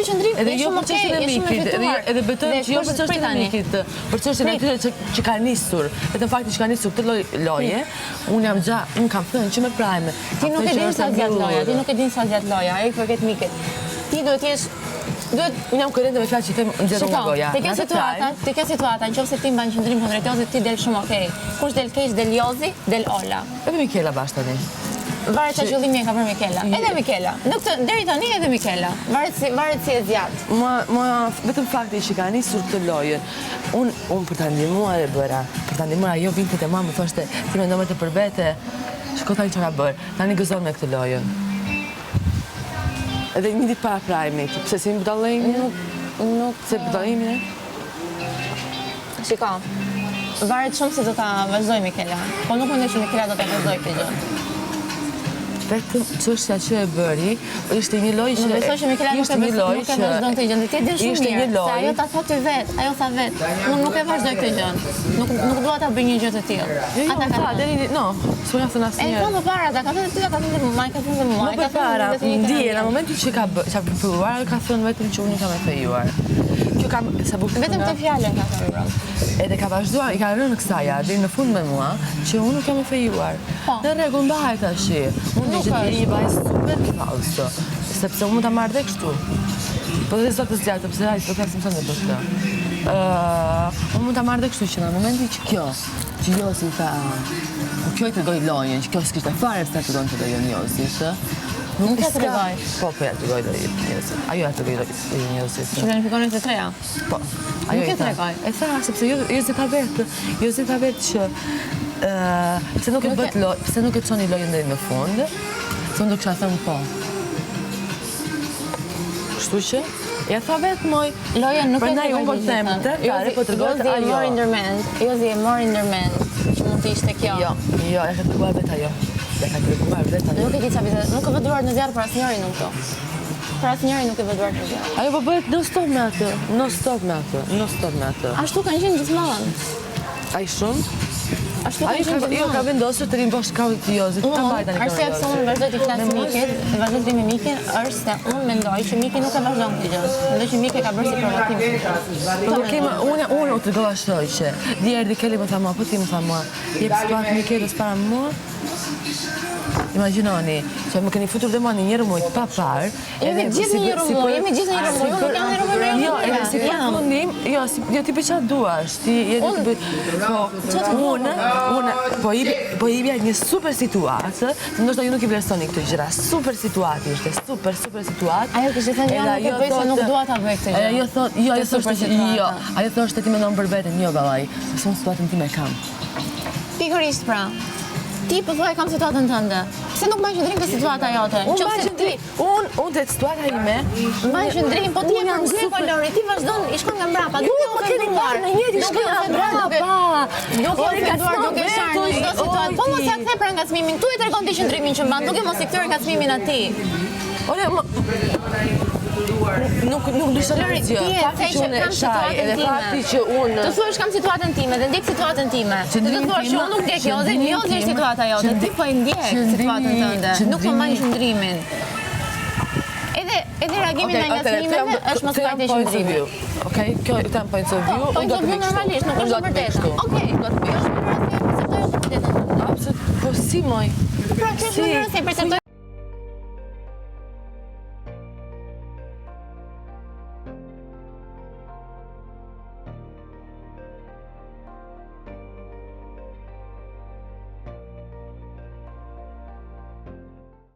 ky qëndrim Edhe është jo shumë për çështjen e mikit, edhe betoj që jo për çështjen e mikit, për çështjen e atyre që ka nisur. Vetëm fakti që ka nisur këtë loje, unë kam thënë që me Prime. Ti nuk e din sa zgjat loja, ti nuk e din sa zgjat loja, ai përket mikit. Ti duhet të jesh unë jam koherente me fjalë që them nxjerrë nga goja. Te kjo situata, nëse ti mban qendrim kundrejt Jozit, ti del shumë okay. Kush del keq, del Jozi, del Ola. Edhe Mikela bash tani. Varet sa qëllimi e ka për Mikela. Edhe Mikela. Në këtë deri tani edhe Mikela. Varet si e zgjat. Vetëm fakti që ka nisur këtë lojë. Unë për ta ndihmuar e bëra. Për ta ndihmuar ajo vinte te mamë thoshte, ti mendon të për vete. Shko tani çfarë bër. Tani gëzon me këtë lojë. Edhe një ditë para Prime-it, pse si më budallëjmë? Nuk se budallëjmë. Shiko, varet shumë se do ta vazhdoj Mikela. Po nuk mendoj që Mikela do ta vazhdoj këtë gjë. Vetëm çështja që e bëri ishte një lojë që besoj që Mikela nuk e vazhdon këtë gjë. Ti e din shumë mirë. Se ajo ta thotë vet, ajo tha vet. Unë nuk e vazhdoj këtë gjë. Nuk dua ta bëj një gjë të tillë. Ata ka deri s'u thënë asnjëherë. E kam para, ata ka thënë ty, ka thënë mua, ka thënë mua. Nuk e para, ndije në momentin që ka filluar, ka thënë vetëm që unë kam e fejuar. Kjo kam sa bukur. Vetëm të fjalën ka thënë. Edhe ka vazhduar, i ka rënë kësaj deri në fund me mua, që unë nuk kam e fejuar. Në rregull mbahet tash. Unë që ti një vajzë super falso, sepse unë ta marrë dhe kështu. Po dhe sot të zgjatë, pse ai po flasim sonë për këtë. Unë mund ta marrë dhe kështu që në momentin që Josi tha, kjo i tregoi lojën, që kjo s'kishte fare pse të donte lojën Josit. Nuk e tregoj. Po ja tregoi lojën Josit. Ajo ja tregoi lojën Josit. Që planifikonin të treja. Po. Nuk e tregoj. E tha sepse Josi tha vetë që pse nuk e bët lojë, pse nuk e çoni lojën deri në fund. Se unë do kisha thënë po. Kështu që, ja tha vetë moj, loja nuk e përndaj unë po të them, po të rgohet ajo. Jozi e mori ndërmend, që mund të ishte kjo. Jo, e ka treguar vetë ajo. Nuk e di sa vite, nuk e vëduar në zjarë për asnjërin nuk to. Për asnjërin nuk e vëduar në zjarë. Ajo po bëhet non stop me atë. Ashtu kanë qenë gjithmonë. Ai shumë? Jo, ka vendosur të rinë bosh kaulit të Jozit. Arsyeja pse unë vazhdoj të flas Mikit, vazhdoj të me Mikin, është se unë mendoj që Miki nuk e vazhdon këtë gjë. Mendoj që Miki ka bërë si provokim. Unë u tregova ashtoj që dje erdhi Kelly më tha mua, po ti më tha mua, jep spatë Mikelës para mua. Imagjinoni, që më keni futur dhe mua një rëmujt pa parë. Jemi gjithë një rëmuj, unë nuk jam një rëmuj me jo, edhe si për fundim, jo, ti për qatë duash, ti jeti të po i bja një super situatë, ndoshta ju nuk i vlerësoni këtë gjëra, super situatë ishte, super situatë. Ajo kështë thënë ja nuk e bëj se nuk dua ta bëj këtë gjë. Ajo thoshte ti mendon për veten, jo vallai, se unë situatën time kam. Pikërisht pra. Ti po thua e kam situatën tënde. Pse nuk mbaj qendrim te situata jote? Unë te situata ime, mbaj qendrim, po ti je për mzir Lori, ti vazhdon, i shkon nga mbrapa. Duke u ofenduar në një ditë shkon nga mbrapa. Duke u ofenduar, duke sharë në çdo situatë. Po mos ja kthe pra ngacmimin. Tu i tregon ti qendrimin që mban, duke mos i kthyer ngacmimin atij. Nuk dysha gjë. Fakti që unë shaj, edhe fakti që unë të thuash kam situatën time dhe ndjek situatën time. Të thuash që unë nuk ndjek Jozin, Jozi është situata jote. Ti po e ndjek situatën tënde. Nuk po mbaj qendrimin. Edhe reagimi ndaj ngacmimeve është mos mbajtje qendrimi. Okej, kjo i them point of view. Point of view normalisht, nuk është vërtetë. Okej, do të bëj është vërtetë, po si moj. Pra, kjo është vërtetë,